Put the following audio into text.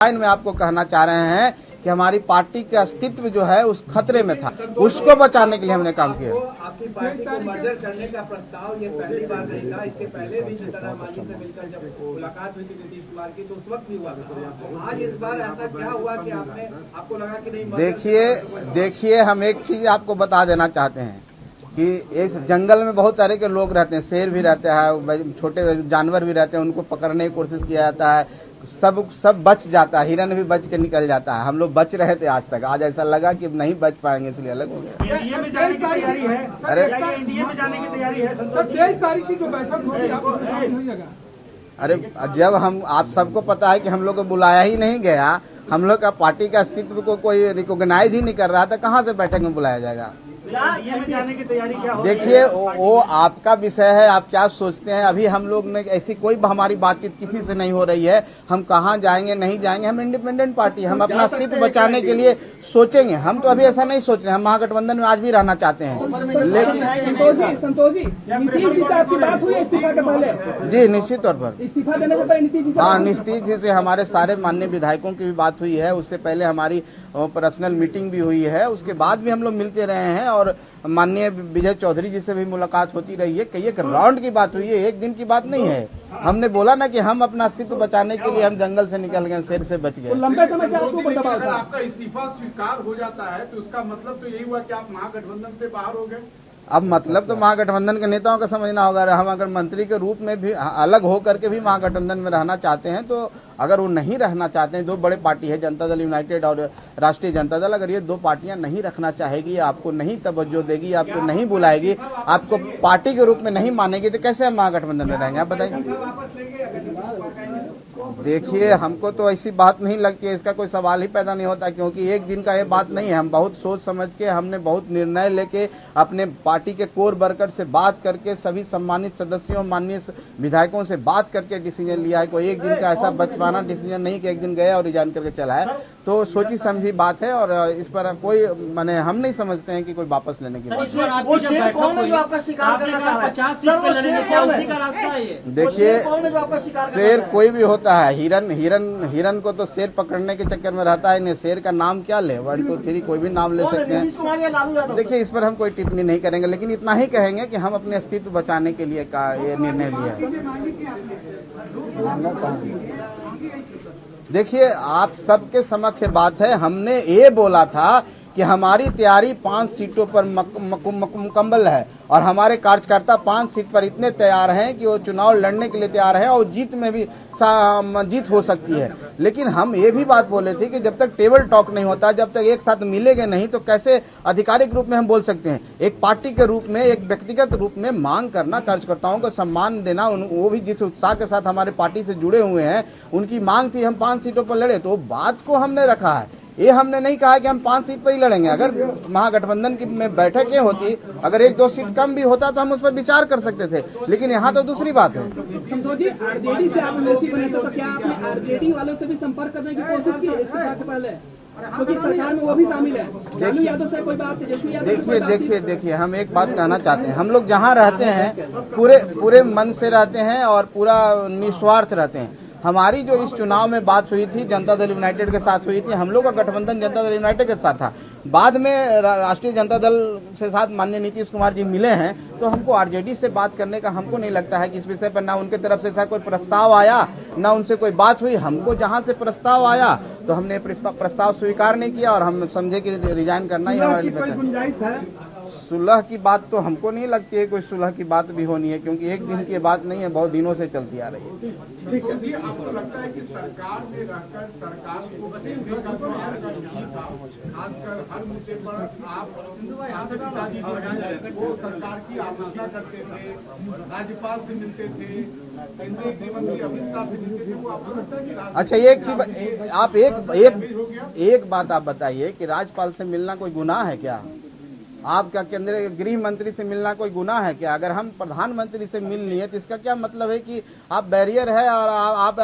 में आपको कहना चाह रहे हैं कि हमारी पार्टी के अस्तित्व जो है उस खतरे में था, उसको बचाने के लिए हमने काम किया। आपकी पार्टी को मर्जर करने का प्रस्ताव ये पहली बार नहीं था, इसके पहले भी जीतन मांझी से मिलकर जब मुलाकात हुई थी नीतीश कुमार की तो उस वक्त भी हुआ था। आज इस बार ऐसा क्या हुआ कि आपको लगा कि नहीं? देखिए हम एक चीज आपको बता देना चाहते हैं कि इस जंगल में बहुत तरह के लोग रहते हैं, शेर भी रहते हैं, छोटे जानवर भी रहते हैं, उनको पकड़ने की कोशिश किया जाता है, सब बच जाता है, हिरन भी बच के निकल जाता है। हम लोग बच रहे थे आज तक, आज ऐसा लगा कि नहीं बच पाएंगे इसलिए अलग हो गया। एनडीए में जाने की तैयारी है? अरे एनडीए में जाने की तैयारी है? 23 तारीख की जो बैठक होगी, अरे जब हम आप सबको पता है कि हम लोग को बुलाया ही नहीं गया, हम लोग का पार्टी का अस्तित्व को कोई रिकॉग्नाइज ही नहीं कर रहा था, कहाँ से बैठक में बुलाया जाएगा? जाने की तैयारी क्या हो? देखिए वो आपका विषय है, आप क्या सोचते हैं। अभी हम लोग ने ऐसी कोई हमारी बातचीत किसी से नहीं हो रही है, हम कहाँ जाएंगे नहीं जाएंगे। हम इंडिपेंडेंट पार्टी, हम अपना अस्तित्व बचाने के लिए सोचेंगे। हम तो अभी ऐसा नहीं सोच रहे, हम महागठबंधन में आज भी रहना चाहते हैं। लेकिन संतोष जी, नीतीश जी से आपकी बात हुई इस्तीफा के पहले? जी निश्चित तौर पर इस्तीफा देने से पहले नीतीश जी? हाँ, नीतीश जी से हमारे सारे माननीय विधायकों की भी बात हुई है। उससे पहले हमारी पर्सनल मीटिंग भी हुई है, उसके बाद भी हम लोग मिलते रहे हैं और माननीय विजय चौधरी जी से भी मुलाकात होती रही है। कई एक राउंड की बात हुई है, एक दिन की बात नहीं है। हमने बोला ना कि हम अपना अस्तित्व बचाने के लिए हम जंगल से निकल गए, शेर से बच गए। लंबे समय से आपका इस्तीफा स्वीकार हो जाता है तो उसका मतलब तो यही हुआ कि आप महागठबंधन से बाहर हो गए। अब मतलब तो महागठबंधन के नेताओं का समझना होगा। हम अगर मंत्री के रूप में भी अलग होकर के भी महागठबंधन में रहना चाहते हैं, तो अगर वो नहीं रहना चाहते हैं, दो बड़े पार्टी है जनता दल यूनाइटेड और राष्ट्रीय जनता दल, अगर ये दो पार्टियां नहीं रखना चाहेगी, आपको नहीं तवज्जो देगी, आपको नहीं बुलाएगी, आपको पार्टी के रूप में नहीं मानेगी, तो कैसे हम महागठबंधन में रहेंगे? आप बताइए। देखिए हमको तो ऐसी बात नहीं लगती है, इसका कोई सवाल ही पैदा नहीं होता, क्योंकि एक दिन का ये बात नहीं है। हम बहुत सोच समझ के, हमने बहुत निर्णय लेके अपने पार्टी के कोर वर्कर से बात करके, सभी सम्मानित सदस्यों माननीय विधायकों से बात करके डिसीजन लिया है। कोई एक दिन का ऐसा बचपना डिसीजन नहीं कि एक दिन गया और रिजाइन करके चला है। तो सोची समझी बात है और इस पर कोई माने हम नहीं समझते हैं कि कोई वापस लेने की बात। देखिए शेर कोई भी होता है, हिरन को तो शेर पकड़ने के चक्कर में रहता है। शेर का नाम क्या ले, 1 2 3 कोई भी नाम ले सकते हैं। देखिए इस पर हम कोई टिप्पणी नहीं करेंगे, लेकिन इतना ही कहेंगे कि हम अपने अस्तित्व बचाने के लिए का ये निर्णय लिया है। देखिए आप सबके समक्ष बात है, हमने ये बोला था कि हमारी तैयारी 5 सीटों पर मुकम्मल है और हमारे कार्यकर्ता 5 सीट पर इतने तैयार हैं कि वो चुनाव लड़ने के लिए तैयार है और जीत में भी जीत हो सकती है। लेकिन हम ये भी बात बोले थे कि जब तक टेबल टॉक नहीं होता, जब तक एक साथ मिलेंगे नहीं, तो कैसे आधिकारिक रूप में हम बोल सकते हैं। एक पार्टी के रूप में, एक व्यक्तिगत रूप में मांग करना, कार्यकर्ताओं को सम्मान देना, वो भी जिस उत्साह के साथ हमारे पार्टी से जुड़े हुए हैं, उनकी मांग थी हम 5 सीटों पर लड़े, तो बात को हमने रखा है। ये हमने नहीं कहा कि हम 5 सीट पर ही लड़ेंगे। अगर महागठबंधन की में बैठकें होती, अगर 1 2 सीट कम भी होता तो हम उस पर विचार कर सकते थे, लेकिन यहाँ तो दूसरी बात है। आरजेडी से आप एमएलसी बने तो क्या आपने आरजेडी वालों से भी संपर्क करने की कोशिश की इस्तीफा के पहले? क्योंकि सरकार में वो भी शामिल है। लालू यादव से कोई बात? देखिए हम एक बात कहना चाहते हैं, हम लोग जहाँ रहते हैं पूरे मन से रहते हैं और पूरा निस्वार्थ रहते हैं। हमारी जो इस चुनाव में बात हुई थी जनता दल यूनाइटेड के साथ हुई थी, हम लोग का गठबंधन जनता दल यूनाइटेड के साथ था। बाद में राष्ट्रीय जनता दल से साथ माननीय नीतीश कुमार जी मिले हैं, तो हमको आरजेडी से बात करने का हमको नहीं लगता है कि इस विषय पर ना उनके तरफ से ऐसा कोई प्रस्ताव आया, ना उनसे कोई बात हुई। हमको जहां से प्रस्ताव आया तो हमने प्रस्ताव स्वीकार नहीं किया और हम समझे कि रिजाइन करना ही हमारे लिए बेहतर है। सुलह की बात तो हमको नहीं लगती है कोई सुलह की बात भी होनी है, क्योंकि एक दिन की बात नहीं है, बहुत दिनों से चलती आ रही है। ठीक है, आपको लगता है कि सरकार में रहकर सरकार को खासकर हर मुद्दे पर आप वो सरकार की आलोचना करते थे, राज्यपाल से मिलते थे, केंद्रीय गृह मंत्री अमित शाह से मिलते थे, वो आपको लगता है कि अच्छा एक चीज आप एक बात आप बताइए कि राज्यपाल से मिलना कोई गुनाह है क्या? आपका केंद्रीय गृह मंत्री से मिलना कोई गुनाह है क्या? अगर हम प्रधानमंत्री से मिल लिए तो इसका क्या मतलब है कि आप बैरियर है और आप